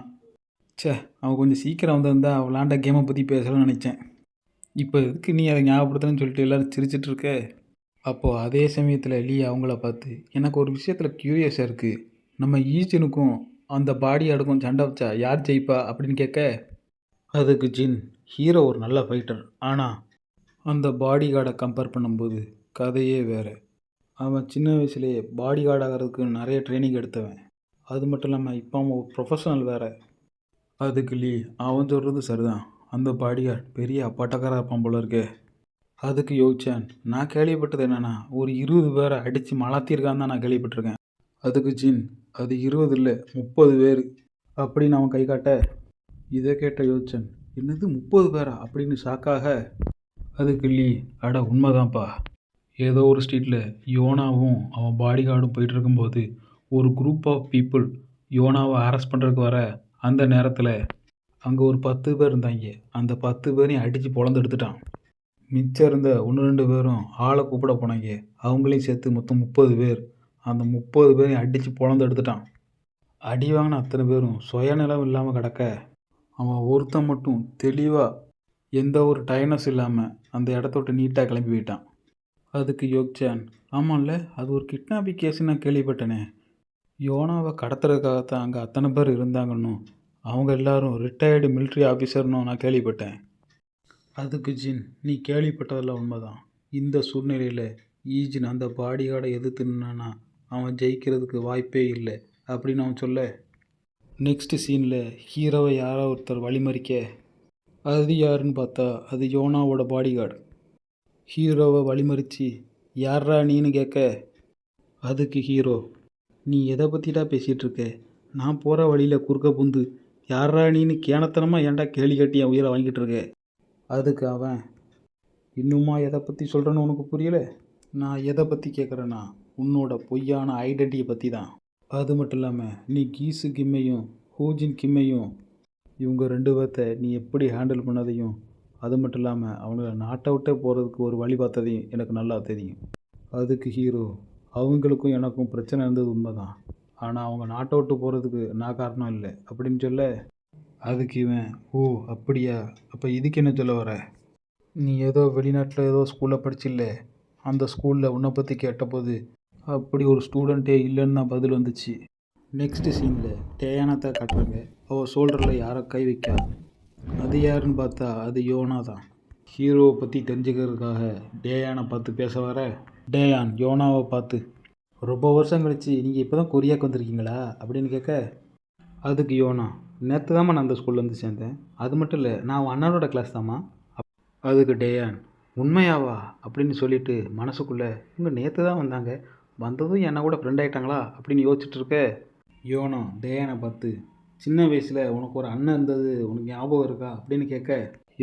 Speaker 1: அவன் கொஞ்சம் சீக்கிரம் வந்திருந்தா விளாண்ட கேமை பற்றி பேசலாம்னு நினச்சேன், இப்போ எதுக்கு நீ அதை ஞாபகப்படுத்துன்னு சொல்லிட்டு எல்லோரும் சிரிச்சிட்டு இருக்க. அப்போது அதே சமயத்தில் லீ அவங்கள பார்த்து, எனக்கு ஒரு விஷயத்தில் க்யூரியஸாக இருக்குது, நம்ம ஈஜனுக்கும் அந்த பாடி ஆடுக்கும் சண்டை வச்சா யார் ஜெயிப்பா அப்படின்னு கேட்க, அதுக்கு ஜின், ஹீரோ ஒரு நல்ல ஃபைட்டர், ஆனால் அந்த பாடி கார்டை கம்பேர் பண்ணும்போது கதையே வேறு, அவன் சின்ன வயசுலேயே பாடி கார்டு ஆகிறதுக்கு நிறைய ட்ரைனிங் எடுத்தவன், அது மட்டும் இல்லாமல் இப்போ அவன் ஒரு ப்ரொஃபஷனல் வேறு. அதுக்கு லீ, அவன் சொல்கிறது சரிதான், அந்த பாடி கார்டு பெரிய அப்பாட்டக்காராக இருப்பான் போல இருக்கே. அதுக்கு யோசிச்சான், நான் கேள்விப்பட்டது என்னென்னா ஒரு 20 பேரை அடித்து மலாத்திருக்கான்னு தான் நான் கேள்விப்பட்டிருக்கேன். அதுக்கு ஜின், அது 20 இல்லை 30 பேர் அப்படின்னு அவன் கை காட்ட, இதை கேட்ட யோசிச்சான், என்னது 30 பேரா அப்படின்னு ஷாக்காக, அதுக்கு லீ, அட உண்மைதான்ப்பா, ஏதோ ஒரு ஸ்ட்ரீட்டில் யோனாவும் அவன் பாடி கார்டும் போயிட்டு இருக்கும்போது ஒரு குரூப் ஆஃப் பீப்புள் யோனாவை அரெஸ்ட் பண்ணுறதுக்கு வர, அந்த நேரத்தில் அங்கே ஒரு 10 பேர் இருந்தாங்க, அந்த 10 பேரையும் அடித்து பொழந்து எடுத்துட்டான். மிச்சம் இருந்த 1-2 பேரும் ஆளை கூப்பிட போனாங்க, அவங்களையும் சேர்த்து மொத்தம் 30 பேர், அந்த 30 பேரையும் அடித்து பொழந்து எடுத்துட்டான். அடி வாங்கின அத்தனை பேரும் சுயநலம் இல்லாமல் கிடக்க, அவன் ஒருத்தன் மட்டும் தெளிவாக எந்த ஒரு டயர்னஸ் இல்லாமல் அந்த இடத்த விட்டு நீட்டாக கிளம்பி போயிட்டான். அதுக்கு யோக்சான், ஆமாம்ல, அது ஒரு கிட்னாப்பிங் கேஸ்ன்னு நான் கேள்விப்பட்டேனே, யோனாவை கடத்துறதுக்காகத்தான் அங்கே அத்தனை பேர் இருந்தாங்கன்னும், அவங்க எல்லாரும் ரிட்டையர்டு military ஆஃபீஸர்னு நான் கேள்விப்பட்டேன். அதுக்கு ஜின், நீ கேள்விப்பட்டதெல்லாம் உண்மைதான். இந்த சூழ்நிலையில் ஈஜின் அந்த பாடிகார்டை எதிர்த்து நின்னானா அவன் ஜெயிக்கிறதுக்கு வாய்ப்பே இல்லை அப்படின்னு அவன் சொல்ல, நெக்ஸ்ட் சீனில் ஹீரோவை யாரோ ஒருத்தர் வழிமறிக்க, அது யாருன்னு பார்த்தா அது யோனாவோட பாடிகார்டு. ஹீரோவை வழிமறித்து யாரா நீன்னு கேட்க, அதுக்கு ஹீரோ, நீ எதை பற்றிடா பேசிகிட்டு இருக்க? நான் போகிற வழியில் குறுக்க புந்து யாரா நீன்னு கேனத்தனமாக ஏன்டா கேலி கட்டி என் உயிரை வாங்கிட்டு இருக்க? அதுக்கு அவன், இன்னுமா எதை பற்றி சொல்கிறேன்னு உனக்கு புரியலை? நான் எதை பற்றி கேட்குறேன்னா உன்னோட பொய்யான ஐடென்டிட்டியை பற்றி தான். அது மட்டும் இல்லாமல் நீ கீசு கிம்மையும் ஹூஜின் கிம்மையும் இவங்க 2 பேர்த்த நீ எப்படி ஹேண்டில் பண்ணதையும், அது மட்டும் இல்லாமல் அவங்கள நாட்டை விட்டே போகிறதுக்கு ஒரு வழி பார்த்ததையும் எனக்கு நல்லா தெரியும். அதுக்கு ஹீரோ, அவங்களுக்கும் எனக்கும் பிரச்சனை இருந்தது உண்மைதான், ஆனால் அவங்க நாட்டை விட்டு போகிறதுக்கு நான் காரணம் இல்லை அப்படின்னு சொல்ல, அதுக்கு இவன், ஓ அப்படியா, அப்போ இதுக்கு என்ன சொல்ல வர? நீ ஏதோ வெளிநாட்டில் ஏதோ ஸ்கூலில் படிச்சில்ல, அந்த ஸ்கூலில் உன்னை பற்றி கேட்டபோது அப்படி ஒரு ஸ்டூடெண்ட்டே இல்லைன்னு தான் பதில் வந்துச்சு. நெக்ஸ்ட் சீனில் டேயானத்தை காட்டுறாங்க. அவள் ஷோல்டரில் யாரை கை வைக்கா, அது யாருன்னு பார்த்தா அது யோனா தான். ஹீரோவை பற்றி தெரிஞ்சுக்கிறதுக்காக டேயானை பார்த்து பேச வர, டேயான் யோனாவை பார்த்து, ரொம்ப வருஷம் கழிச்சு நீங்கள் இப்போ தான் கொரியாவுக்கு வந்திருக்கீங்களா அப்படின்னு கேட்க, அதுக்கு யோனா, நேற்று தாம்மா நான் அந்த ஸ்கூலில் வந்து சேர்ந்தேன், அது மட்டும் இல்லை நான் அவன் அண்ணனோட கிளாஸ் தாம்மா. அதுக்கு டேயான், உண்மையாவா அப்படின்னு சொல்லிட்டு மனசுக்குள்ளே, இவங்க நேற்று தான் வந்தாங்க, வந்ததும் என்னை கூட ஃப்ரெண்ட் ஆகிட்டாங்களா அப்படின்னு யோசிச்சுட்டு இருக்க, யோனா டேயானை பார்த்து, சின்ன வயசில் உனக்கு ஒரு அண்ணன் இருந்தது உனக்கு ஞாபகம் இருக்கா அப்படின்னு கேட்க,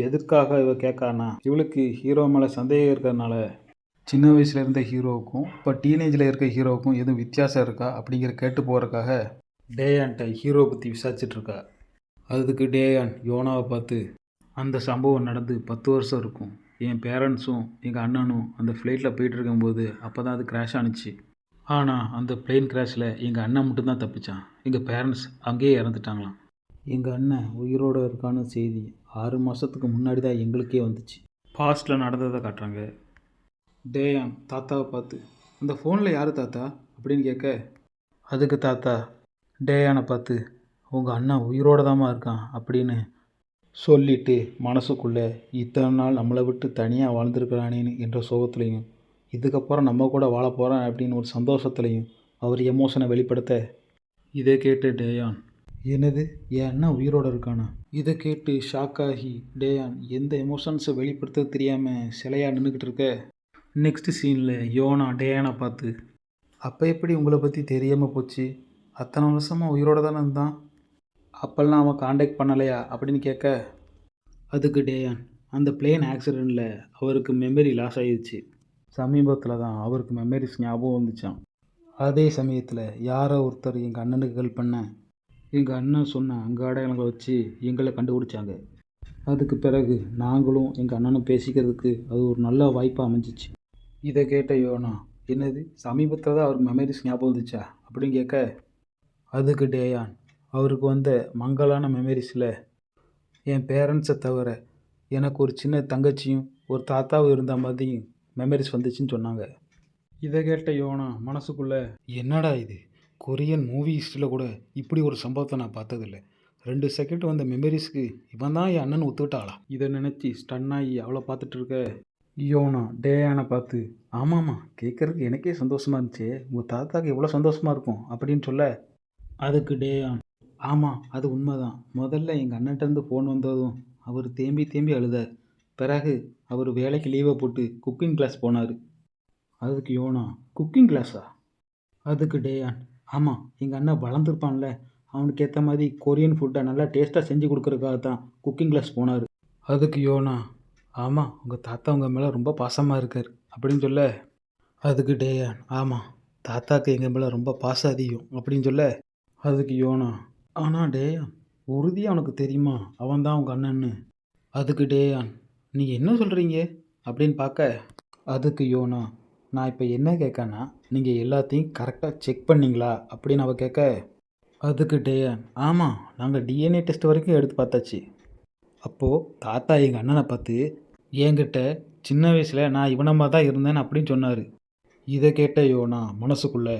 Speaker 1: எதுக்காக இவ கேட்கானா, இவளுக்கு ஹீரோ மேலே சந்தேகம் இருக்கிறதுனால சின்ன வயசில் இருந்த ஹீரோவுக்கும் இப்போ டீனேஜில் இருக்க ஹீரோவுக்கும் எதுவும் வித்தியாசம் இருக்கா அப்படிங்கிற கேட்டு போகிறதுக்காக டேயான்ட்ட ஹீரோவை பற்றி விசாரிச்சிட்ருக்கா. அதுக்கு டேயான் யோனாவை பார்த்து, அந்த சம்பவம் நடந்து 10 வருஷம் இருக்கும், என் பேரண்ட்ஸும் எங்கள் அண்ணனும் அந்த ஃப்ளைட்டில் போயிட்டு இருக்கும்போது அப்போ தான் அது கிராஷ் ஆணுச்சு. ஆனால் அந்த பிளேன் கிராஷில் எங்கள் அண்ணன் மட்டும்தான் தப்பிச்சான், எங்கள் பேரண்ட்ஸ் அங்கேயே இறந்துட்டாங்களாம். எங்கள் அண்ணன் உயிரோடு இருக்கான செய்தி 6 மாதத்துக்கு முன்னாடி தான் எங்களுக்கே வந்துச்சு. பாஸ்ட்டில் நடந்ததை காட்டுறாங்க. டேயான் தாத்தாவை பார்த்து, அந்த ஃபோனில் யார் தாத்தா அப்படின்னு கேட்க, அதுக்கு தாத்தா டேயானை பார்த்து, உங்கள் அண்ணன் உயிரோடு தாம்மா இருக்கான் அப்படின்னு சொல்லிட்டு மனசுக்குள்ளே, இத்தனை நாள் நம்மளை விட்டு தனியாக வாழ்ந்துருக்கிறானேன்னு என்ற சோகத்துலேயும், இதுக்கப்புறம் நம்ம கூட வாழ போகிறான் அப்படின்னு ஒரு சந்தோஷத்துலையும் அவர் எமோஷனை வெளிப்படுத்த, இதை கேட்டு டேயான், என்னது என் அண்ணன் உயிரோடு இருக்கானா? இதை கேட்டு ஷாக்காகி டேயான் எந்த எமோஷன்ஸை வெளிப்படுத்த தெரியாமல் சிலையாக நின்றுக்கிட்டு இருக்க. நெக்ஸ்ட் சீனில் யோனா டேயானை பார்த்து, அப்போ எப்படி உங்களை பற்றி தெரியாமல் போச்சு? அத்தனை வருஷமாக உயிரோடு தானே இருந்தான், அப்போல்லாம் அவன் காண்டாக்ட் பண்ணலையா அப்படின்னு கேட்க, அதுக்கு டேயான், அந்த பிளேன் ஆக்சிடெண்ட்டில் அவருக்கு மெமரி லாஸ் ஆகிடுச்சு, சமீபத்தில் தான் அவருக்கு மெமரிஸ் ஞாபகம் வந்துச்சான். அதே சமயத்தில் யாரோ ஒருத்தர் எங்கள் அண்ணனுக்கு ஹெல்ப் பண்ண, எங்கள் அண்ணன் சொன்ன அங்கே அடையாளங்களை வச்சு எங்களை கண்டுபிடிச்சாங்க. அதுக்கு பிறகு நாங்களும் எங்கள் அண்ணனும் பேசிக்கிறதுக்கு அது ஒரு நல்ல வாய்ப்பாக அமைஞ்சிச்சு. இதை கேட்ட யோனா, என்னது சமீபத்தில் தான் அவருக்கு மெமரிஸ் ஞாபகம் வந்துச்சா அப்படின்னு கேட்க, அதுக்கு டேயான், அவருக்கு வந்த மங்கலான மெமரிஸில் என் பேரண்ட்ஸை தவிர எனக்கு ஒரு சின்ன தங்கச்சியும் ஒரு தாத்தாவும் இருந்த மாதிரியும் மெமரிஸ் வந்துச்சுன்னு சொன்னாங்க. இதை கேட்ட யோனா மனசுக்குள்ளே, என்னடா இது, கொரியன் மூவி ஹிஸ்ட்ரியில் கூட இப்படி ஒரு சம்பவத்தை நான் பார்த்ததில்லை, 2 செகண்ட் வந்த மெமரிஸ்க்கு இவன் தான் என் அண்ணன் ஒத்துக்கிட்டாளா? இதை நினச்சி ஸ்டன்னாகி அவளை பார்த்துட்டு இருக்க யோனா டேயானை பார்த்து, ஆமாம்மா கேட்குறதுக்கு எனக்கே சந்தோஷமாக இருந்துச்சு, உங்கள் தாத்தாக்கு எவ்வளோ சந்தோஷமாக இருக்கும் அப்படின்னு சொல்ல, அதுக்கு டேயான், ஆமாம் அது உண்மைதான், முதல்ல எங்கள் அண்ணன்ட்டேருந்து ஃபோன் வந்ததும் அவர் தேம்பி தேம்பி அழுதார், பிறகு அவர் வேலைக்கு லீவை போட்டு குக்கிங் கிளாஸ் போனார். அதுக்கு யோனா, குக்கிங் கிளாஸா? அதுக்கு டேயான், ஆமாம் எங்கள் அண்ணன் வளர்ந்துருப்பான்ல, அவனுக்கு ஏற்ற மாதிரி கொரியன் ஃபுட்டை நல்லா டேஸ்ட்டாக செஞ்சு கொடுக்குறதுக்காக தான் குக்கிங் கிளாஸ் போனார். அதுக்கு யோனா, ஆமாம் உங்கள் தாத்தா உங்கள் மேலே ரொம்ப பாசமாக இருக்கார் அப்படின்னு சொல்ல, அதுக்கு டேயான், ஆமாம் தாத்தாக்கு எங்கள் மேலே ரொம்ப பாசம் அதிகம் அப்படின்னு சொல்ல, அதுக்கு யோனா, ஆனால் டேயான் உறுதியாக அவனுக்கு தெரியுமா அவன் தான் உங்கள் அண்ணன்னு? அதுக்கு டேயான், நீங்கள் என்ன சொல்கிறீங்க அப்படின்னு பார்க்க, அதுக்கு யோனா, நான் இப்போ என்ன கேட்கனா, நீங்கள் எல்லாத்தையும் கரெக்டாக செக் பண்ணிங்களா அப்படின்னு அவள் கேட்க, அதுக்கு டேயான், ஆமாம் நாங்கள் டிஎன்ஏ டெஸ்ட் வரைக்கும் எடுத்து பார்த்தாச்சு. அப்போது தாத்தா எங்கள் அண்ணனை பார்த்து என்கிட்ட சின்ன வயசில் நான் இவனமாக தான் இருந்தேன் அப்படின்னு சொன்னார். இதை கேட்ட யோனா மனசுக்குள்ளே,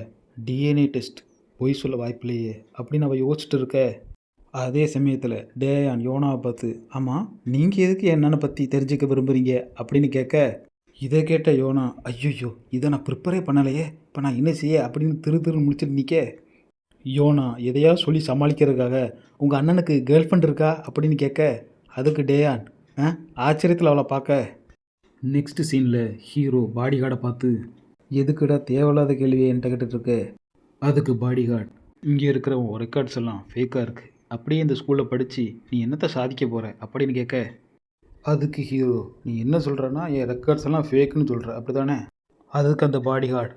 Speaker 1: டிஎன்ஏ டெஸ்ட் பொய் சொல்ல வாய்ப்பில்லையே அப்படின்னு அவள் யோசிச்சுட்டு இருக்க. அதே சமயத்தில் டேயான் யோனாவை பார்த்து, ஆமாம் நீங்கள் எதுக்கு என்னன்னு பற்றி தெரிஞ்சுக்க விரும்புகிறீங்க அப்படின்னு கேட்க, இதை கேட்ட யோனா, ஐயோ இதை நான் ப்ரிப்பரே பண்ணலையே, இப்போ நான் என்ன செய்ய அப்படின்னு திரு முடிச்சுட்டு நிற்க, யோனா எதையாவது சொல்லி சமாளிக்கிறதுக்காக, உங்கள் அண்ணனுக்கு கேர்ள் ஃப்ரெண்ட் இருக்கா அப்படின்னு கேட்க, அதுக்கு டேயான் ஆச்சரியத்தில் அவளை பார்க்க, நெக்ஸ்ட் சீனில் ஹீரோ பாடிகார்டை பார்த்து, எதுக்குடா தேவையில்லாத கேள்வியை என்கிட்ட கேட்டுட்ருக்க. அதுக்கு பாடிகார்டு, இங்கே இருக்கிற உன் ரெக்கார்ட்ஸ் எல்லாம் ஃபேக்காக இருக்குது, அப்படியே இந்த ஸ்கூலில் படித்து நீ என்னத்தை சாதிக்க போகிற அப்படின்னு கேட்க, அதுக்கு ஹீரோ, நீ என்ன சொல்கிறன்னா என் ரெக்கார்ட்ஸ் எல்லாம் ஃபேக்குன்னு சொல்கிற அப்படி தானே. அதுக்கு அந்த பாடிகார்டு,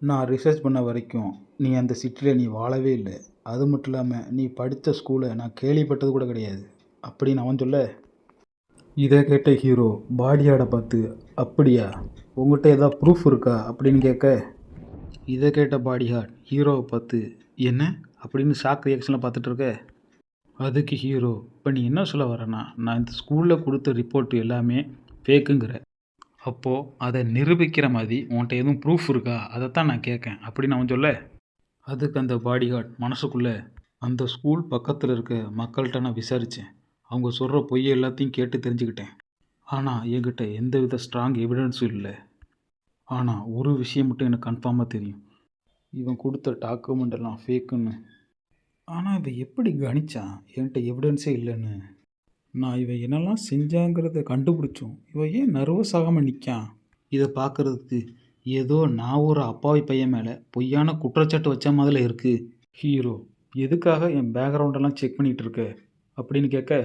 Speaker 1: நான் ரிசர்ச் பண்ண வரைக்கும் நீ அந்த சிட்டியில் நீ வாழவே இல்லை, அது மட்டும் இல்லாமல் நீ படித்த ஸ்கூலை நான் கேள்விப்பட்டது கூட கிடையாது அப்படின்னு அவன் சொல்ல, இதை கேட்ட ஹீரோ பாடிகார்டை பார்த்து, அப்படியா உங்கள்கிட்ட ஏதாவது ப்ரூஃப் இருக்கா அப்படின்னு கேட்க, இதை கேட்ட பாடிகார்டு ஹீரோவை பார்த்து, என்ன அப்படின்னு ஷாக் ரியாக்ஷனில் பார்த்துட்டு இருக்க. அதுக்கு ஹீரோ, இப்போ நீ என்ன சொல்ல வரேன்னா நான் இந்த ஸ்கூலில் கொடுத்த ரிப்போர்ட் எல்லாமே ஃபேக்குங்கிற, அப்போது அதை நிரூபிக்கிற மாதிரி உன்கிட்ட எதுவும் ப்ரூஃப் இருக்கா, அதைத்தான் நான் கேட்கேன் அப்படின்னு அவன் சொல்ல, அதுக்கு அந்த பாடிகார்டு மனசுக்குள்ளே, அந்த ஸ்கூல் பக்கத்தில் இருக்க மக்கள்கிட்ட நான் விசாரித்தேன், அவங்க சொல்கிற பொய்யை எல்லாத்தையும் கேட்டு தெரிஞ்சுக்கிட்டேன், ஆனால் என்கிட்ட எந்தவித ஸ்ட்ராங் எவிடன்ஸும் இல்லை. ஆனால் ஒரு விஷயம் மட்டும் எனக்கு கன்ஃபார்மாக தெரியும், இவன் கொடுத்த டாக்குமெண்ட் எல்லாம் ஃபேக்குன்னு. ஆனால் இவன் எப்படி கணிச்சான் என்கிட்ட எவிடன்ஸே இல்லைன்னு. நான் இவன் என்னெல்லாம் செஞ்சாங்கிறத கண்டுபிடிச்சோம், இவன் ஏன் நர்வஸ் ஆகாமல் நிற்கான். இதை பார்க்குறதுக்கு ஏதோ நான் ஒரு அப்பாவி பையன் மேலே பொய்யான குற்றச்சாட்டு வச்ச மாதிரி இருக்குது. ஹீரோ, எதுக்காக என் பேக்ரவுண்டெல்லாம் செக் பண்ணிகிட்டு இருக்க அப்படின்னு கேட்க,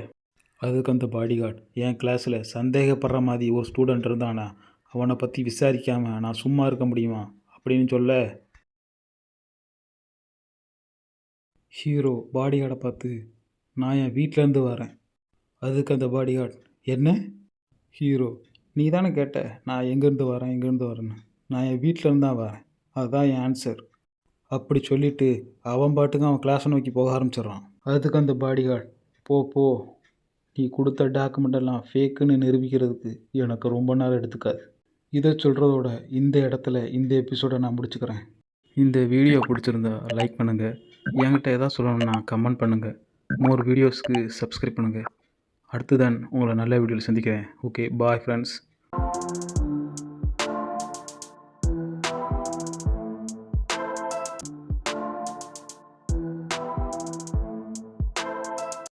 Speaker 1: அதுக்கு அந்த பாடிகார்டு, என் கிளாஸில் சந்தேகப்படுற மாதிரி ஒரு ஸ்டூடெண்ட் இருந்தானா, அவனை பற்றி விசாரிக்காமல் நான் சும்மா இருக்க முடியுமா அப்படின்னு சொல்ல, ஹீரோ பாடிகார்டை பார்த்து, நான் என் வீட்டிலேருந்து வரேன். அதுக்கு அந்த பாடிகார்டு, என்ன? ஹீரோ, நீ தானே கேட்ட நான் எங்கேருந்து வரேன்னு, நான் என் வீட்டிலேருந்து தான் வரேன், அதுதான் என் ஆன்சர் அப்படி சொல்லிவிட்டு அவன் பாட்டுக்கு அவன் கிளாஸை நோக்கி போக ஆரம்பிச்சிடுறான். அதுக்கு அந்த பாடிகார்டு, போ நீ கொடுத்த டாக்குமெண்டெல்லாம் ஃபேக்குன்னு நிரூபிக்கிறதுக்கு எனக்கு ரொம்ப நாள் எடுத்துக்காது. இதை சொல்கிறதோட இந்த இடத்துல இந்த எபிசோடை நான் முடிச்சுக்கிறேன். இந்த வீடியோ பிடிச்சிருந்தா லைக் பண்ணுங்கள், என்கிட்ட எதாவது சொல்லணும்னா கமெண்ட் பண்ணுங்கள், மோர் வீடியோஸ்க்கு சப்ஸ்கிரைப் பண்ணுங்கள். அடுத்து தான் உங்களை நல்ல வீடியோவில் சந்திக்கிறேன். Okay, bye friends.